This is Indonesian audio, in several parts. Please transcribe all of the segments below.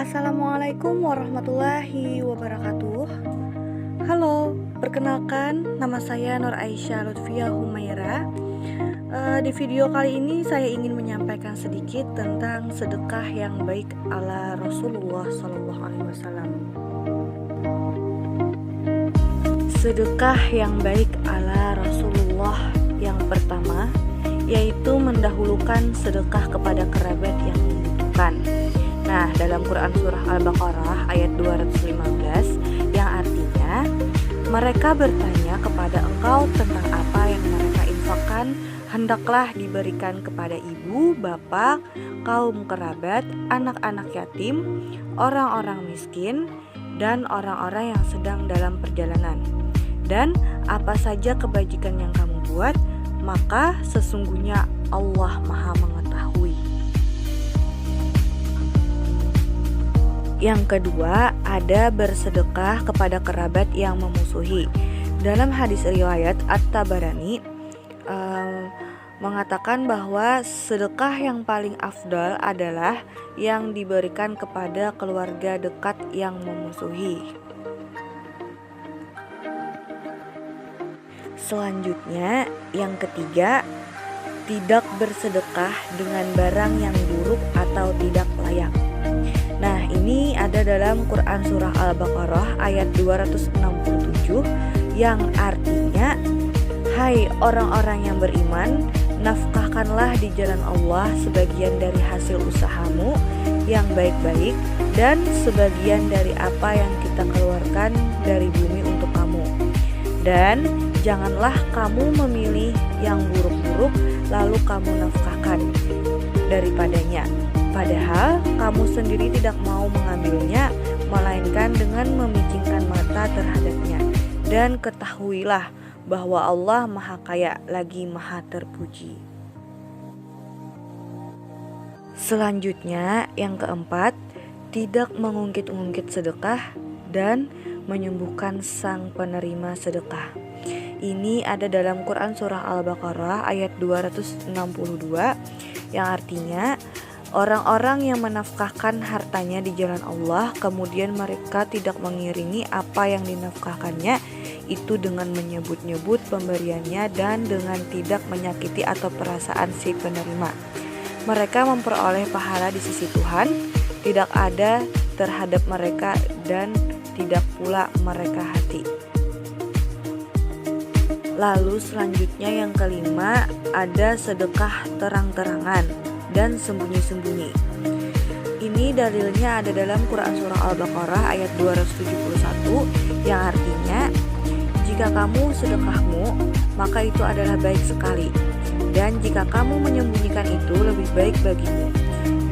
Assalamualaikum warahmatullahi wabarakatuh. Halo, perkenalkan nama saya Nur Aisyah Lutfia Humaira. Di video kali ini saya ingin menyampaikan sedikit tentang sedekah yang baik ala Rasulullah SAW. Sedekah yang baik ala Rasulullah yang pertama yaitu mendahulukan sedekah kepada kerabat yang membutuhkan. Nah, dalam Quran Surah Al-Baqarah ayat 215 yang artinya, mereka bertanya kepada engkau tentang apa yang mereka infakkan, hendaklah diberikan kepada ibu, bapak, kaum kerabat, anak-anak yatim, orang-orang miskin, dan orang-orang yang sedang dalam perjalanan. Dan apa saja kebajikan yang kamu buat, maka sesungguhnya Allah Maha mengetahui. Yang kedua, ada bersedekah kepada kerabat yang memusuhi. Dalam hadis riwayat At-Tabarani mengatakan bahwa sedekah yang paling afdal adalah yang diberikan kepada keluarga dekat yang memusuhi. Selanjutnya, yang ketiga, tidak bersedekah dengan barang yang buruk atau tidak layak. Nah, ini ada dalam Quran Surah Al-Baqarah ayat 267 yang artinya, hai orang-orang yang beriman, nafkahkanlah di jalan Allah sebagian dari hasil usahamu yang baik-baik dan sebagian dari apa yang kita keluarkan dari bumi untuk kamu. Dan janganlah kamu memilih yang buruk-buruk lalu kamu nafkahkan daripadanya, padahal kamu sendiri tidak mau mengambilnya, melainkan dengan memicingkan mata terhadapnya. Dan ketahuilah bahwa Allah Maha Kaya lagi Maha Terpuji. Selanjutnya, yang keempat, tidak mengungkit-ungkit sedekah dan menyembuhkan sang penerima sedekah. Ini ada dalam Quran Surah Al-Baqarah ayat 262 yang artinya, orang-orang yang menafkahkan hartanya di jalan Allah, kemudian mereka tidak mengiringi apa yang dinafkahkannya itu dengan menyebut-nyebut pemberiannya dan dengan tidak menyakiti atau perasaan si penerima. Mereka memperoleh pahala di sisi Tuhan, tidak ada terhadap mereka dan tidak pula mereka hati. Lalu selanjutnya yang kelima, ada sedekah terang-terangan dan sembunyi-sembunyi. Ini dalilnya ada dalam Quran Surah Al-Baqarah ayat 271 yang artinya, jika kamu sedekahmu, maka itu adalah baik sekali. Dan jika kamu menyembunyikan itu lebih baik bagimu.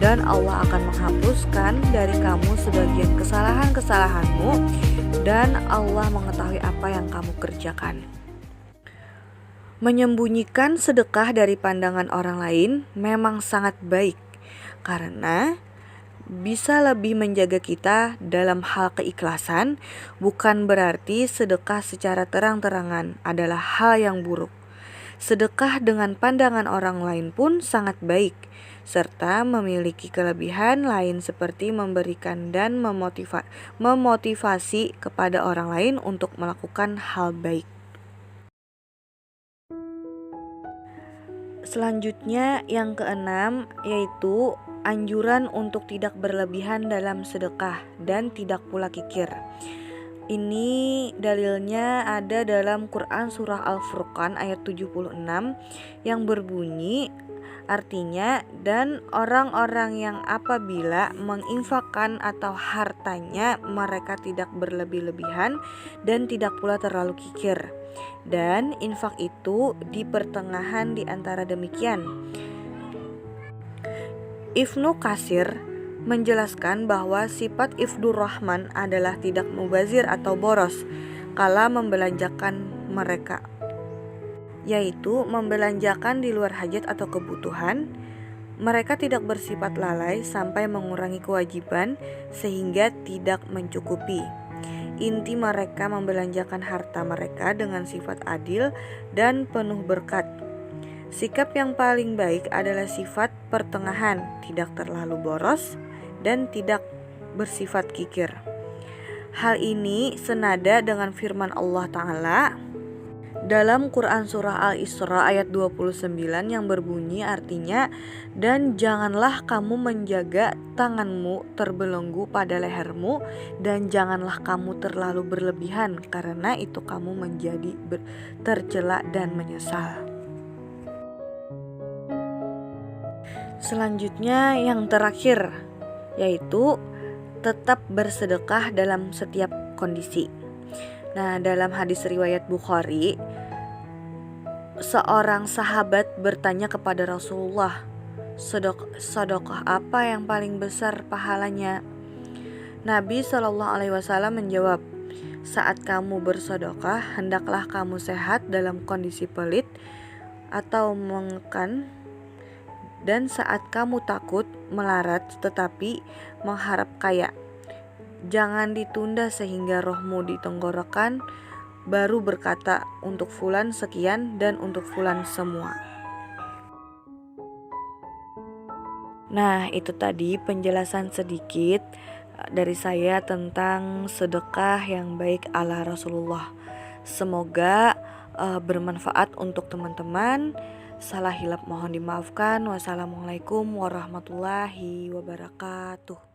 Dan Allah akan menghapuskan dari kamu sebagian kesalahan-kesalahanmu, dan Allah mengetahui apa yang kamu kerjakan. Menyembunyikan sedekah dari pandangan orang lain memang sangat baik, karena bisa lebih menjaga kita dalam hal keikhlasan. Bukan berarti sedekah secara terang-terangan adalah hal yang buruk. Sedekah dengan pandangan orang lain pun sangat baik, serta memiliki kelebihan lain seperti memberikan dan memotivasi kepada orang lain untuk melakukan hal baik. Selanjutnya yang keenam yaitu anjuran untuk tidak berlebihan dalam sedekah dan tidak pula kikir. Ini dalilnya ada dalam Quran Surah Al-Furqan ayat 76 yang berbunyi artinya, dan orang-orang yang apabila menginfakkan atau hartanya mereka tidak berlebih-lebihan dan tidak pula terlalu kikir. Dan infak itu di pertengahan di antara demikian. Ibnu Katsir menjelaskan bahwa sifat Ifdur Rahman adalah tidak mubazir atau boros kala membelanjakan mereka, yaitu membelanjakan di luar hajat atau kebutuhan. Mereka tidak bersifat lalai sampai mengurangi kewajiban sehingga tidak mencukupi. Inti mereka membelanjakan harta mereka dengan sifat adil dan penuh berkat. Sikap yang paling baik adalah sifat pertengahan, tidak terlalu boros dan tidak bersifat kikir. Hal ini senada dengan firman Allah Ta'ala dalam Quran Surah Al-Isra ayat 29 yang berbunyi artinya, dan janganlah kamu menjaga tanganmu terbelenggu pada lehermu, dan janganlah kamu terlalu berlebihan, karena itu kamu menjadi tercela dan menyesal. Selanjutnya yang terakhir, yaitu tetap bersedekah dalam setiap kondisi. Nah, dalam hadis riwayat Bukhari, seorang sahabat bertanya kepada Rasulullah, sedekah apa yang paling besar pahalanya? Nabi SAW menjawab, saat kamu bersedekah, hendaklah kamu sehat dalam kondisi pelit atau mengekan, dan saat kamu takut melarat tetapi mengharap kaya. Jangan ditunda sehingga rohmu di tenggorokan, baru berkata untuk fulan sekian dan untuk fulan semua. Nah, itu tadi penjelasan sedikit dari saya tentang sedekah yang baik ala Rasulullah. Semoga bermanfaat untuk teman-teman. Salah hilap mohon dimaafkan. Wassalamualaikum warahmatullahi wabarakatuh.